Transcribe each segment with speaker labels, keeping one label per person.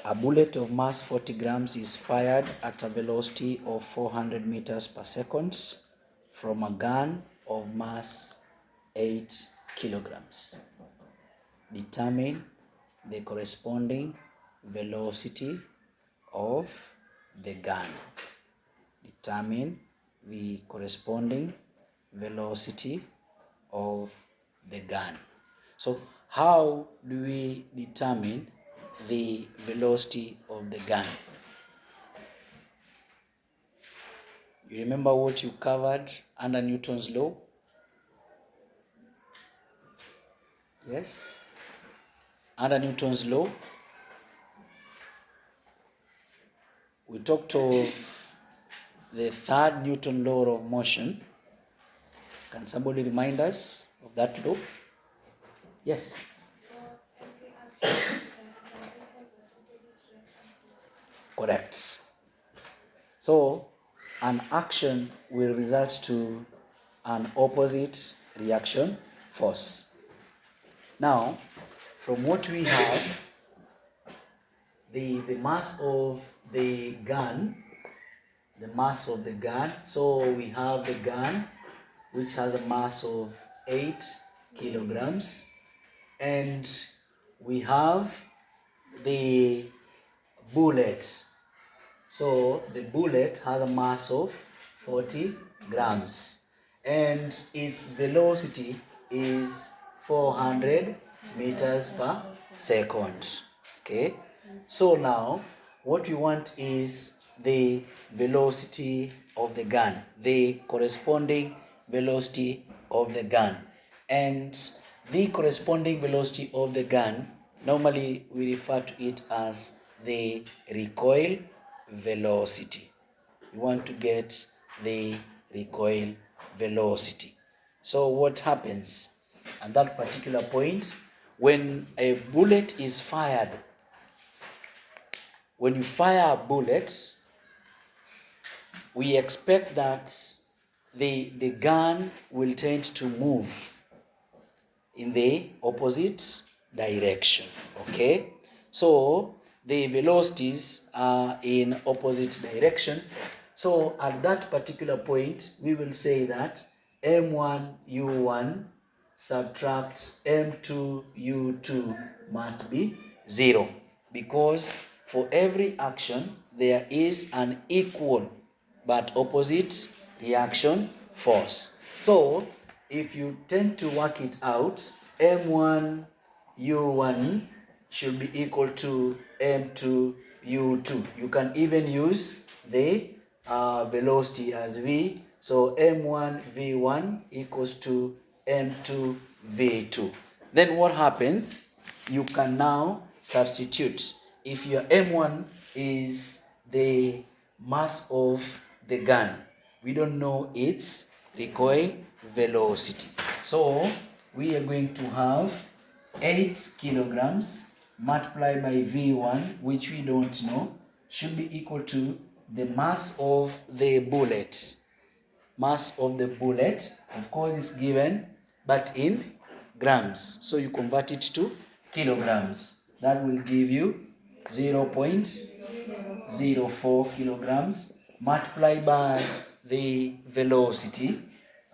Speaker 1: A bullet of mass 40 grams is fired at a velocity of 400 meters per second from a gun of mass 8 kilograms. Determine the corresponding velocity of the gun. Determine the corresponding velocity of the gun. So how do we determine the velocity of the gun? You remember what you covered under Newton's law? Yes? Under Newton's law, we talked of the third Newton law of motion. Can somebody remind us of that law? Yes. Correct. So an action will result to an opposite reaction force. Now, from what we have, the mass of the gun, so we have the gun which has a mass of 8 kilograms, and we have the bullet. So the bullet has a mass of 40 grams and its velocity is 400 meters per second. Okay, so now what we want is the velocity of the gun, the corresponding velocity of the gun. And the corresponding velocity of the gun, normally we refer to it as the recoil velocity. You want to get the recoil velocity. So what happens at that particular point when a bullet is fired? When you fire a bullet, we expect that the gun will tend to move in the opposite direction. Okay, so the velocities are in opposite direction. So at that particular point, we will say that m1 u1 subtract m2 u2 must be 0, because for every action there is an equal but opposite reaction force. So if you tend to work it out, m1 u1 should be equal to m2 u2. You can even use the velocity as v. So m1 v1 equals to m2 v2. Then what happens? You can now substitute. If your m1 is the mass of the gun, we don't know its recoil velocity. So we are going to have 8 kilograms multiplied by v1, which we don't know, should be equal to the mass of the bullet. Mass of the bullet, of course, is given, but in grams. So you convert it to kilograms. That will give you 0.04 kilograms multiplied by the velocity.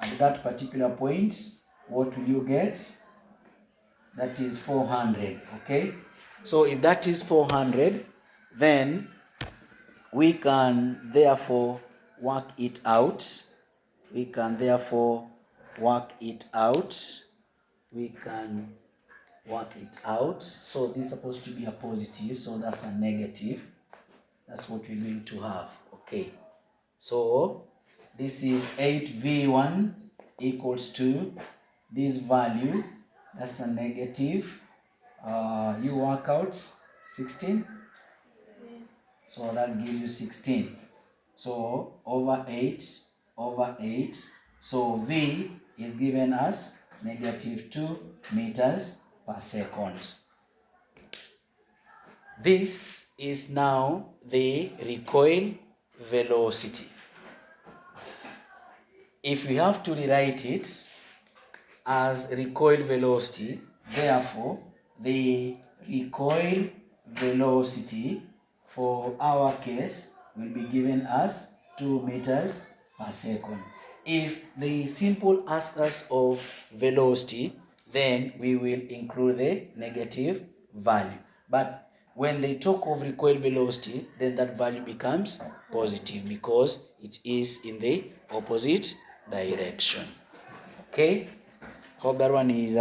Speaker 1: At that particular point, what will you get? That is 400. Okay, so if that is 400, then we can therefore work it out. So this is supposed to be a positive, so that's a negative. That's what we're going to have. Okay, so this is 8v1 equals to this value, that's a negative. You work out 16, so that gives you 16. So over 8, so v is given as -2 meters per second. This is now the recoil velocity. If we have to rewrite it as recoil velocity, therefore the recoil velocity for our case will be given as 2 meters per second. If they simple ask us of velocity, then we will include the negative value. But when they talk of recoil velocity, then that value becomes positive because it is in the opposite direction. Okay, hope that one is